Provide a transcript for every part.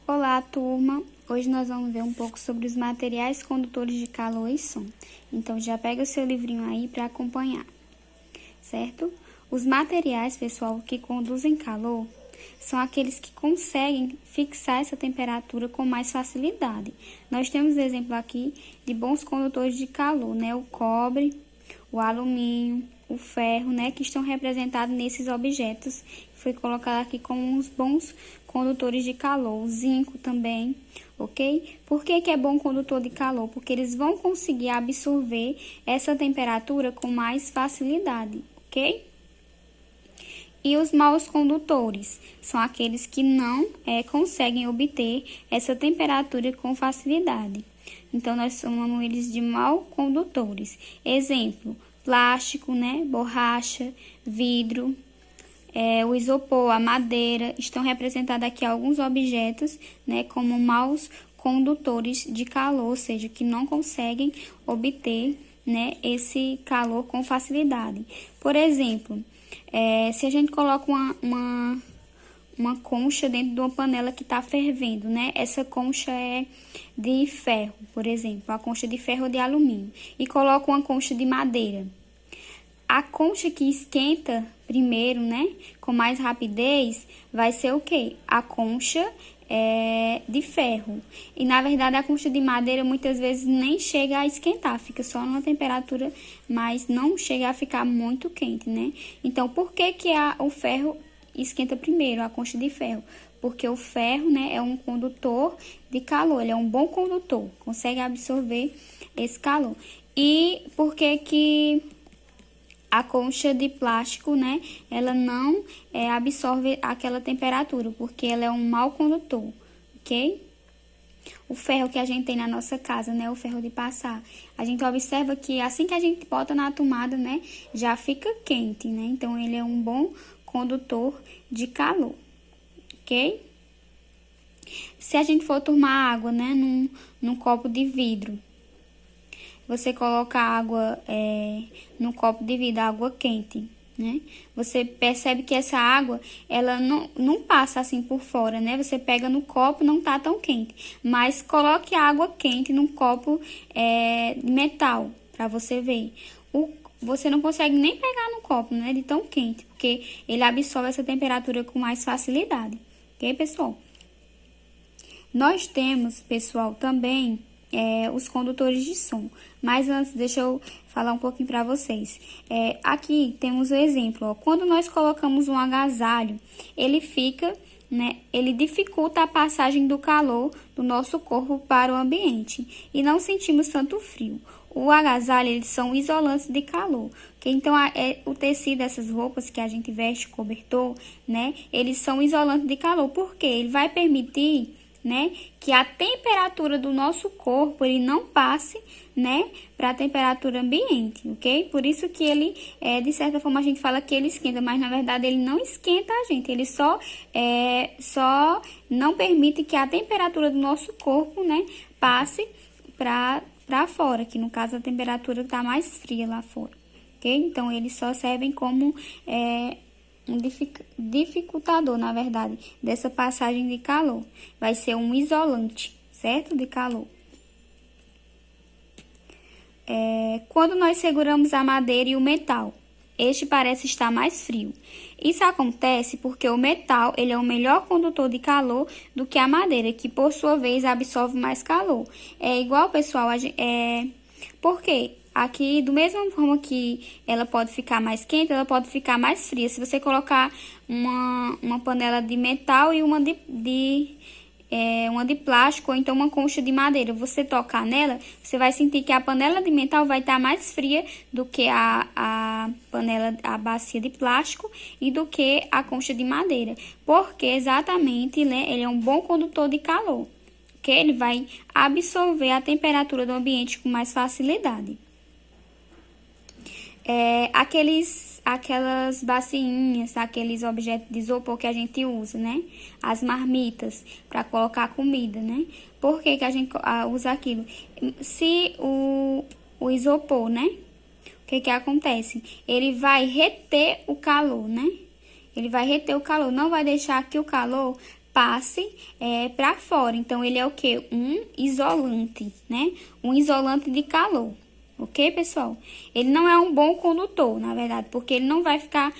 Olá, turma! Hoje nós vamos ver um pouco sobre os materiais condutores de calor e som. Então, já pega o seu livrinho aí para acompanhar, certo? Os materiais, pessoal, que conduzem calor são aqueles que conseguem fixar essa temperatura com mais facilidade. Nós temos exemplo aqui de bons condutores de calor, né? O cobre, o alumínio, o ferro, né? Que estão representados nesses objetos. Foi colocado aqui como uns bons condutores de calor. O zinco também, ok? Por que que é bom condutor de calor? Porque eles vão conseguir absorver essa temperatura com mais facilidade, ok? E os maus condutores são aqueles que não conseguem obter essa temperatura com facilidade. Então, nós chamamos eles de mal condutores. Exemplo, plástico, né? Borracha, vidro, o isopor, a madeira. Estão representados aqui alguns objetos, né? Como maus condutores de calor, ou seja, que não conseguem obter, né, esse calor com facilidade. Por exemplo, se a gente coloca uma concha dentro de uma panela que está fervendo, né? Essa concha é de ferro, por exemplo, a concha de ferro ou de alumínio, e coloca uma concha de madeira. A concha que esquenta primeiro, né, com mais rapidez, vai ser o quê? A concha de ferro. E, na verdade, a concha de madeira muitas vezes nem chega a esquentar, fica só numa temperatura, mas não chega a ficar muito quente, né? Então, por que que o ferro esquenta primeiro, a concha de ferro? Porque o ferro, né, é um condutor de calor, ele é um bom condutor, consegue absorver esse calor. E por que que a concha de plástico, né, ela não absorve aquela temperatura? Porque ela é um mau condutor, ok? O ferro que a gente tem na nossa casa, né, o ferro de passar, a gente observa que assim que a gente bota na tomada, né, já fica quente, né? Então, ele é um bom condutor de calor, ok? Se a gente for tomar água, né, num copo de vidro, você coloca água no copo de vidro, água quente, né? Você percebe que essa água, ela não passa assim por fora, né? Você pega no copo, não tá tão quente. Mas coloque água quente num copo de metal, para você ver. Você não consegue nem pegar no copo, né? De tão quente, porque ele absorve essa temperatura com mais facilidade. Ok, pessoal? Nós temos, pessoal, também os condutores de som. Mas antes, deixa eu falar um pouquinho para vocês. Aqui temos o exemplo, ó. Quando nós colocamos um agasalho, ele fica, né, ele dificulta a passagem do calor do nosso corpo para o ambiente e não sentimos tanto frio. O agasalho, eles são isolantes de calor. Okay? Então, o tecido dessas roupas que a gente veste, cobertor, né, eles são isolantes de calor. Por quê? Ele vai permitir, né, que a temperatura do nosso corpo ele não passe, né, para a temperatura ambiente, ok? Por isso que ele, de certa forma, a gente fala que ele esquenta, mas na verdade ele não esquenta a gente, ele só não permite que a temperatura do nosso corpo, né, passe para fora, que no caso a temperatura está mais fria lá fora, ok? Então, eles só servem como um dificultador, na verdade, dessa passagem de calor. Vai ser um isolante, certo? De calor. Quando nós seguramos a madeira e o metal, este parece estar mais frio. Isso acontece porque o metal ele é o melhor condutor de calor do que a madeira, que por sua vez absorve mais calor. É igual, pessoal, por quê? Aqui, do mesma forma que ela pode ficar mais quente, ela pode ficar mais fria. Se você colocar uma panela de metal e uma de plástico, ou então uma concha de madeira, você tocar nela, você vai sentir que a panela de metal vai estar mais fria do que a bacia de plástico e do que a concha de madeira. Porque exatamente, né, ele é um bom condutor de calor, que ele vai absorver a temperatura do ambiente com mais facilidade. Aquelas bacinhas, aqueles objetos de isopor que a gente usa, né? As marmitas para colocar comida, né? Por que que a gente usa aquilo? Se o isopor, né? O que que acontece? Ele vai reter o calor, né? Ele vai reter o calor, não vai deixar que o calor passe para fora. Então, ele é o quê? Um isolante, né? Um isolante de calor. Ok, pessoal? Ele não é um bom condutor, na verdade, porque ele não vai ficar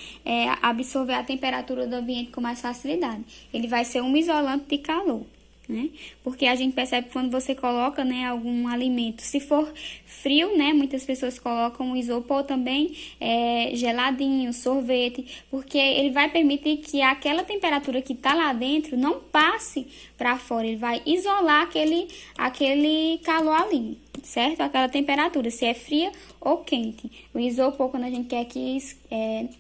absorver a temperatura do ambiente com mais facilidade. Ele vai ser um isolante de calor, né? Porque a gente percebe que quando você coloca, né, algum alimento, se for frio, né, muitas pessoas colocam o isopor também geladinho, sorvete, porque ele vai permitir que aquela temperatura que tá lá dentro não passe para fora, ele vai isolar aquele calor ali, certo? Aquela temperatura, se é fria ou quente. O isopor, quando a gente quer que...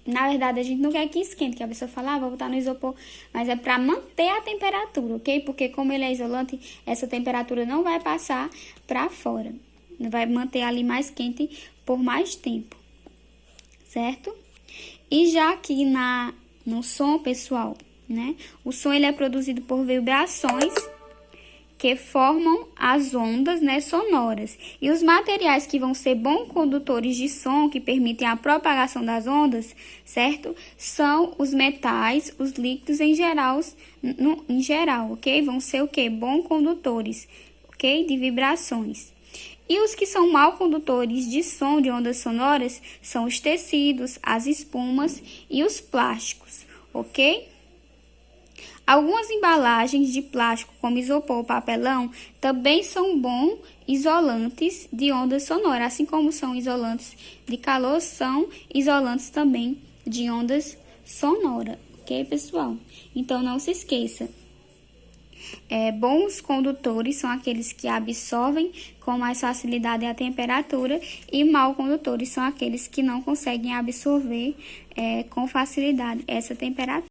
na verdade, a gente não quer que esquente, que a pessoa fala, vou botar no isopor, mas é para manter a temperatura, ok? Porque como ele é isolante, essa temperatura não vai passar para fora. Vai manter ali mais quente por mais tempo, certo? E já aqui no som, pessoal, né? O som, ele é produzido por vibrações que formam as ondas, né, sonoras. E os materiais que vão ser bons condutores de som, que permitem a propagação das ondas, certo? São os metais, os líquidos em geral, ok? Vão ser o quê? Bons condutores, ok? De vibrações. E os que são mal condutores de som, de ondas sonoras, são os tecidos, as espumas e os plásticos, ok? Algumas embalagens de plástico, como isopor ou papelão, também são bons isolantes de ondas sonoras, assim como são isolantes de calor, são isolantes também de ondas sonoras, ok, pessoal? Então, não se esqueça. Bons condutores são aqueles que absorvem com mais facilidade a temperatura e mal condutores são aqueles que não conseguem absorver com facilidade essa temperatura.